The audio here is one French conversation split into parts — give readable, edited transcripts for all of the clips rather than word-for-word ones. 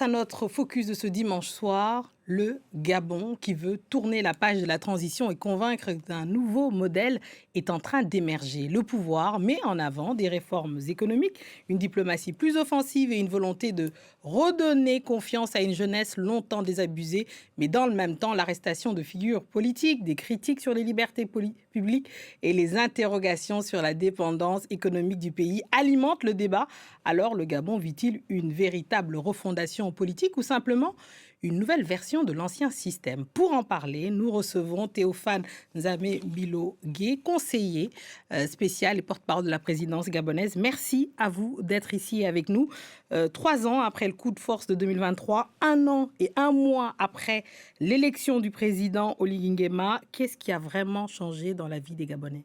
À notre focus de ce dimanche soir, le Gabon qui veut tourner la page de la transition et convaincre qu'un nouveau modèle est en train d'émerger. Le pouvoir met en avant des réformes économiques, une diplomatie plus offensive et une volonté de redonner confiance à une jeunesse longtemps désabusée, mais dans le même temps l'arrestation de figures politiques, des critiques sur les libertés publiques et les interrogations sur la dépendance économique du pays alimentent le débat. Alors le Gabon vit-il une véritable refondation politique ou simplement une nouvelle version de l'ancien système? Pour en parler, nous recevons Théophane Nzamé-Bilo-Gué, conseiller spécial et porte-parole de la présidence gabonaise. Merci à vous d'être ici avec nous. 3 ans après le coup de force de 2023, 1 an et 1 mois après l'élection du président Oligui Nguema, qu'est-ce qui a vraiment changé dans la vie des Gabonais?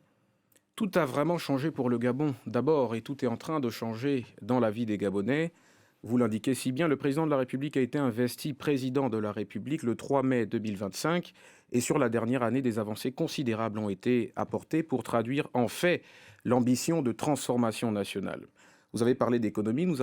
Tout a vraiment changé pour le Gabon, d'abord, et tout est en train de changer dans la vie des Gabonais. Vous l'indiquez si bien, le président de la République a été investi président de la République le 3 mai 2025, et sur la dernière année, des avancées considérables ont été apportées pour traduire en fait l'ambition de transformation nationale. Vous avez parlé d'économie, vous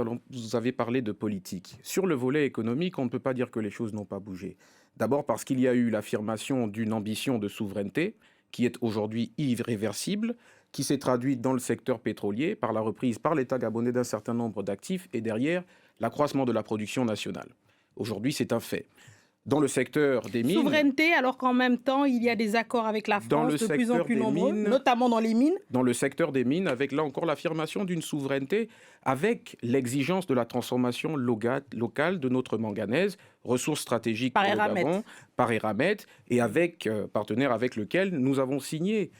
avez parlé de politique. Sur le volet économique, on ne peut pas dire que les choses n'ont pas bougé. D'abord parce qu'il y a eu l'affirmation d'une ambition de souveraineté qui est aujourd'hui irréversible, qui s'est traduite dans le secteur pétrolier par la reprise par l'État gabonais d'un certain nombre d'actifs et derrière l'accroissement de la production nationale. Aujourd'hui, c'est un fait. Dans le secteur des mines, Souveraineté, alors qu'en même temps, il y a des accords avec la dans le France de plus en secteur plus des nombreux, mines, notamment dans les mines. dans le secteur des mines, avec là encore l'affirmation d'une souveraineté, avec l'exigence de la transformation locale de notre manganèse, ressource stratégique Par pour le Eramet. Gabon, par Eramet, et avec partenaire avec lequel nous avons signé,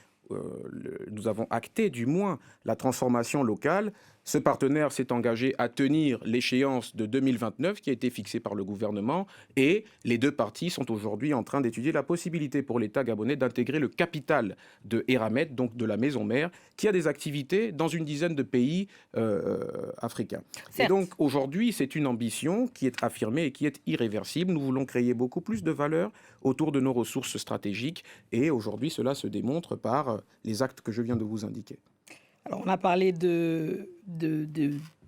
nous avons acté du moins la transformation locale. Ce partenaire s'est engagé à tenir l'échéance de 2029 qui a été fixée par le gouvernement et les deux parties sont aujourd'hui en train d'étudier la possibilité pour l'État gabonais d'intégrer le capital de Eramet, donc de la maison mère, qui a des activités dans une dizaine de pays africains. Et Certes. donc aujourd'hui, c'est une ambition qui est affirmée et qui est irréversible. Nous voulons créer beaucoup plus de valeur autour de nos ressources stratégiques et aujourd'hui, cela se démontre par les actes que je viens de vous indiquer. Alors, on a parlé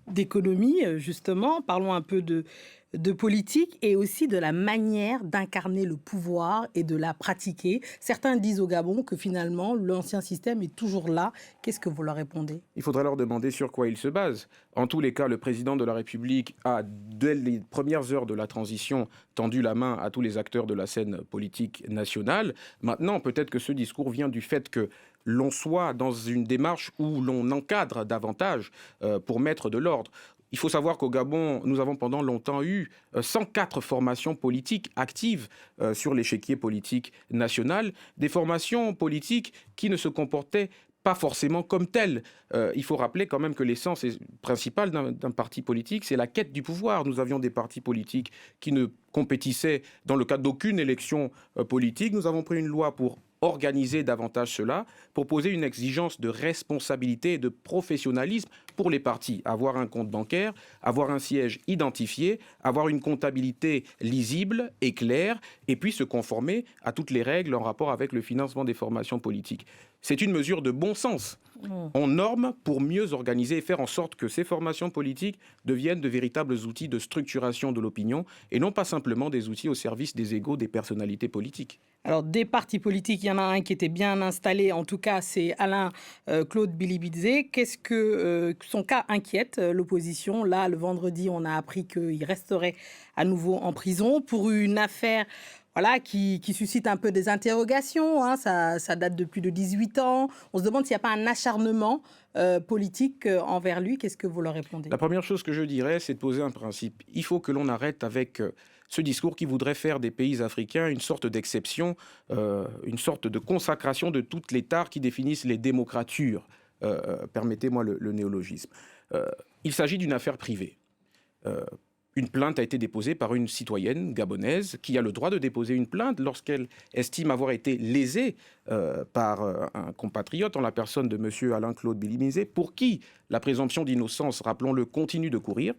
d'économie, justement. Parlons un peu de politique et aussi de la manière d'incarner le pouvoir et de la pratiquer. Certains disent au Gabon que finalement, l'ancien système est toujours là. Qu'est-ce que vous leur répondez? Il faudrait leur demander sur quoi ils se basent. En tous les cas, le président de la République a, dès les premières heures de la transition, tendu la main à tous les acteurs de la scène politique nationale. Maintenant, peut-être que ce discours vient du fait que l'on soit dans une démarche où l'on encadre davantage pour mettre de l'ordre. Il faut savoir qu'au Gabon, nous avons pendant longtemps eu 104 formations politiques actives sur l'échiquier politique national, des formations politiques qui ne se comportaient pas forcément comme telles. Il faut rappeler quand même que l'essence principale d'un parti politique, c'est la quête du pouvoir. Nous avions des partis politiques qui ne compétissaient dans le cadre d'aucune élection politique. Nous avons pris une loi pour organiser davantage cela, pour poser une exigence de responsabilité et de professionnalisme pour les partis. Avoir un compte bancaire, avoir un siège identifié, avoir une comptabilité lisible et claire, et puis se conformer à toutes les règles en rapport avec le financement des formations politiques. C'est une mesure de bon sens. On norme pour mieux organiser et faire en sorte que ces formations politiques deviennent de véritables outils de structuration de l'opinion et non pas simplement des outils au service des égos des personnalités politiques. Alors, des partis politiques, il y en a un qui était bien installé, en tout cas, c'est Alain Claude Bilibidze. Qu'est-ce que son cas inquiète l'opposition? Là, le vendredi, on a appris qu'il resterait à nouveau en prison pour une affaire qui suscite un peu des interrogations. Hein. Ça date de plus de 18 ans. On se demande s'il n'y a pas un acharnement politique envers lui. Qu'est-ce que vous leur répondez? La première chose que je dirais, c'est de poser un principe. Il faut que l'on arrête avec ce discours qui voudrait faire des pays africains une sorte d'exception, une sorte de consacration de toutes les tares qui définissent les démocratures. Permettez-moi le néologisme. Il s'agit d'une affaire privée. Une plainte a été déposée par une citoyenne gabonaise qui a le droit de déposer une plainte lorsqu'elle estime avoir été lésée par un compatriote en la personne de M. Alain-Claude Bilibidze, pour qui la présomption d'innocence, rappelons-le, continue de courir.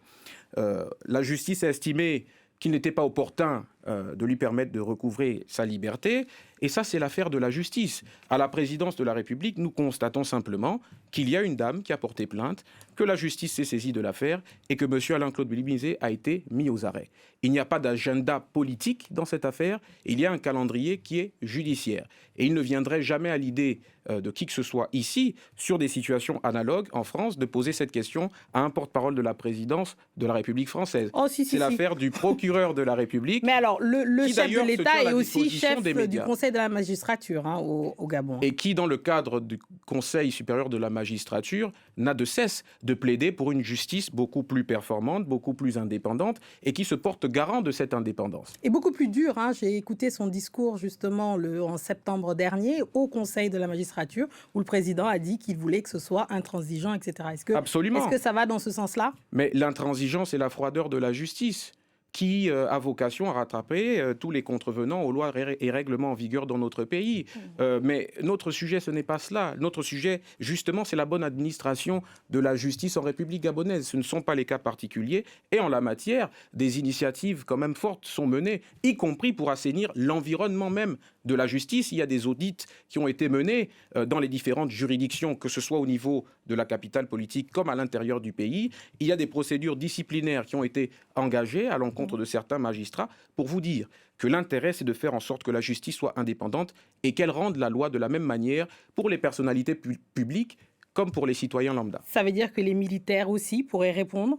La justice a estimé qu'il n'était pas opportun de lui permettre de recouvrer sa liberté. Et ça, c'est l'affaire de la justice. À la présidence de la République, nous constatons simplement qu'il y a une dame qui a porté plainte, que la justice s'est saisie de l'affaire et que M. Alain-Claude Bilibizé a été mis aux arrêts. Il n'y a pas d'agenda politique dans cette affaire, il y a un calendrier qui est judiciaire. Et il ne viendrait jamais à l'idée de qui que ce soit ici, sur des situations analogues en France, de poser cette question à un porte-parole de la présidence de la République française. Oh, c'est l'affaire du procureur de la République. Mais alors, le chef de l'État est aussi chef du Conseil de la magistrature au Gabon. Et qui, dans le cadre du Conseil supérieur de la magistrature, n'a de cesse de plaider pour une justice beaucoup plus performante, beaucoup plus indépendante, et qui se porte garant de cette indépendance. Et beaucoup plus dur, j'ai écouté son discours justement en septembre dernier au Conseil de la magistrature, où le président a dit qu'il voulait que ce soit intransigeant, etc. Absolument. Est-ce que ça va dans ce sens-là ? Mais l'intransigeance et la froideur de la justice, qui a vocation à rattraper tous les contrevenants aux lois et règlements en vigueur dans notre pays. Mais notre sujet, ce n'est pas cela. Notre sujet, justement, c'est la bonne administration de la justice en République gabonaise. Ce ne sont pas les cas particuliers. Et en la matière, des initiatives quand même fortes sont menées, y compris pour assainir l'environnement même de la justice. Il y a des audits qui ont été menés dans les différentes juridictions, que ce soit au niveau de la capitale politique comme à l'intérieur du pays. Il y a des procédures disciplinaires qui ont été engagées à l'encontre de certains magistrats, pour vous dire que l'intérêt, c'est de faire en sorte que la justice soit indépendante et qu'elle rende la loi de la même manière pour les personnalités publiques comme pour les citoyens lambda. Ça veut dire que les militaires aussi pourraient répondre ?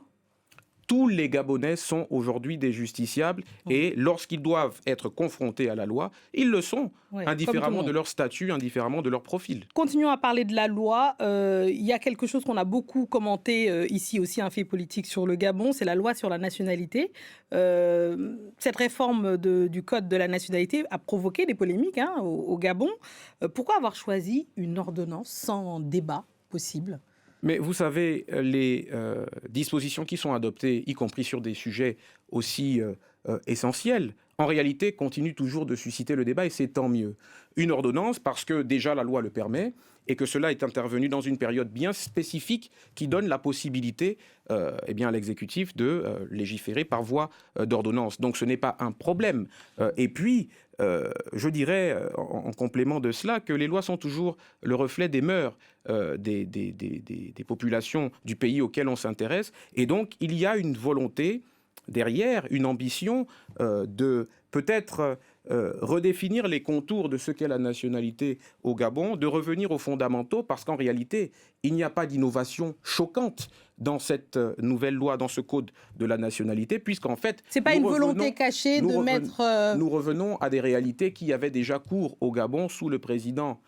Tous les Gabonais sont aujourd'hui des justiciables et lorsqu'ils doivent être confrontés à la loi, ils le sont, indifféremment de leur statut, indifféremment de leur profil. Continuons à parler de la loi. Il y a quelque chose qu'on a beaucoup commenté ici aussi, un fait politique sur le Gabon, c'est la loi sur la nationalité. Cette réforme du code de la nationalité a provoqué des polémiques au Gabon. Pourquoi avoir choisi une ordonnance sans débat possible ? Mais vous savez, les dispositions qui sont adoptées, y compris sur des sujets aussi essentiels, en réalité, continuent toujours de susciter le débat et c'est tant mieux. Une ordonnance, parce que déjà la loi le permet et que cela est intervenu dans une période bien spécifique qui donne la possibilité à l'exécutif de légiférer par voie d'ordonnance. Donc ce n'est pas un problème. Et puis, je dirais, en complément de cela, que les lois sont toujours le reflet des mœurs des populations du pays auquel on s'intéresse. Et donc, il y a une volonté derrière, une ambition de peut-être redéfinir les contours de ce qu'est la nationalité au Gabon, de revenir aux fondamentaux, parce qu'en réalité, il n'y a pas d'innovation choquante dans cette nouvelle loi, dans ce code de la nationalité, puisqu'en fait... C'est pas une volonté cachée de mettre... Nous revenons à des réalités qui avaient déjà cours au Gabon sous le président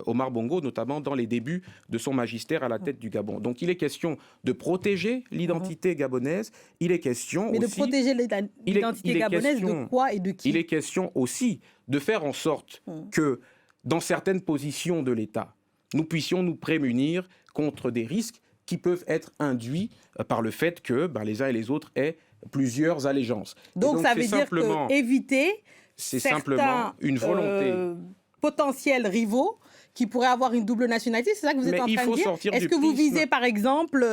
Omar Bongo, notamment dans les débuts de son magistère à la tête du Gabon. Donc il est question de protéger l'identité gabonaise, il est question Mais aussi... de protéger l'identité gabonaise de quoi et de qui ? Il est question aussi de faire en sorte que, dans certaines positions de l'État, nous puissions nous prémunir contre des risques qui peuvent être induits par le fait que les uns et les autres aient plusieurs allégeances. Donc ça veut dire qu'éviter simplement une volonté potentiels rivaux qui pourraient avoir une double nationalité, c'est ça que vous êtes en train de dire ? Est-ce que vous visez, par exemple,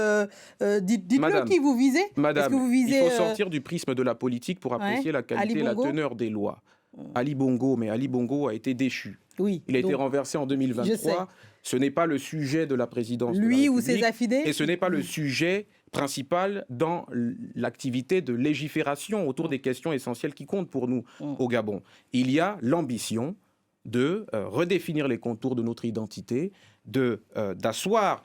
dites-le qui vous visez ? Madame, il faut sortir du prisme de la politique pour apprécier la qualité et la teneur des lois. Ali Bongo a été déchu. Oui, il a été renversé en 2023. Ce n'est pas le sujet de la présidence de la République. Lui ou ses affidés ? Et ce n'est pas le sujet principal dans l'activité de légifération autour des questions essentielles qui comptent pour nous au Gabon. Il y a l'ambition de redéfinir les contours de notre identité, d'asseoir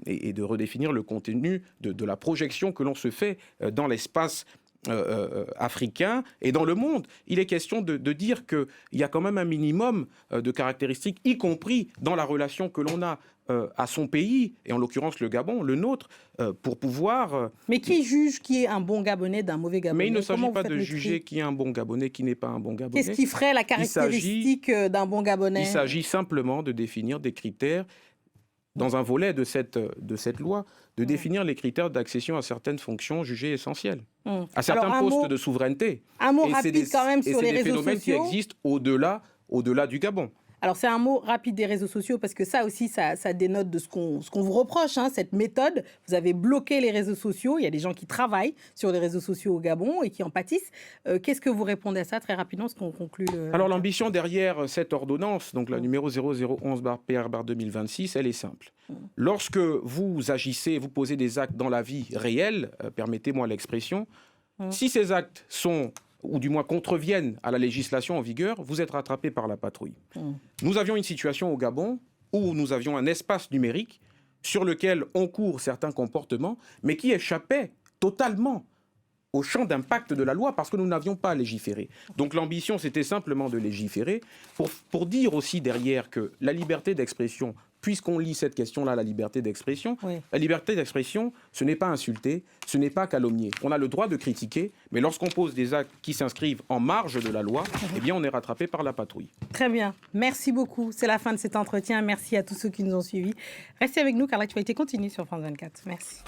et de redéfinir le contenu de la projection que l'on se fait dans l'espace africain et dans le monde. Il est question de dire qu'il y a quand même un minimum de caractéristiques, y compris dans la relation que l'on a à son pays, et en l'occurrence le Gabon, le nôtre, pour pouvoir... Mais qui juge qui est un bon Gabonais d'un mauvais Gabonais ? Mais il ne s'agit pas de juger qui est un bon Gabonais, qui n'est pas un bon Gabonais. Qu'est-ce qui ferait la caractéristique d'un bon Gabonais ? Il s'agit simplement de définir des critères, dans un volet de cette loi, de définir les critères d'accession à certaines fonctions jugées essentielles, à certains postes de souveraineté. Un mot rapide quand même sur les réseaux sociaux. Et c'est des phénomènes qui existent au-delà du Gabon. Alors, c'est un mot rapide des réseaux sociaux parce que ça aussi, ça dénote de ce qu'on vous reproche, hein, cette méthode. Vous avez bloqué les réseaux sociaux. Il y a des gens qui travaillent sur les réseaux sociaux au Gabon et qui en pâtissent. Qu'est-ce que vous répondez à ça très rapidement, ce qu'on conclut Alors l'ambition derrière cette ordonnance, donc la numéro 0011/PR/2026, elle est simple. Lorsque vous agissez, vous posez des actes dans la vie réelle, permettez-moi l'expression, si ces actes sont, ou du moins contreviennent à la législation en vigueur, vous êtes rattrapé par la patrouille. Nous avions une situation au Gabon où nous avions un espace numérique sur lequel on court certains comportements, mais qui échappaient totalement au champ d'impact de la loi parce que nous n'avions pas légiféré. Donc l'ambition, c'était simplement de légiférer pour dire aussi derrière que la liberté d'expression, puisqu'on lit cette question-là, la liberté d'expression, la liberté d'expression, ce n'est pas insulter, ce n'est pas calomnier. On a le droit de critiquer, mais lorsqu'on pose des actes qui s'inscrivent en marge de la loi, eh bien on est rattrapé par la patrouille. Très bien. Merci beaucoup. C'est la fin de cet entretien. Merci à tous ceux qui nous ont suivis. Restez avec nous car l'actualité continue sur France 24. Merci.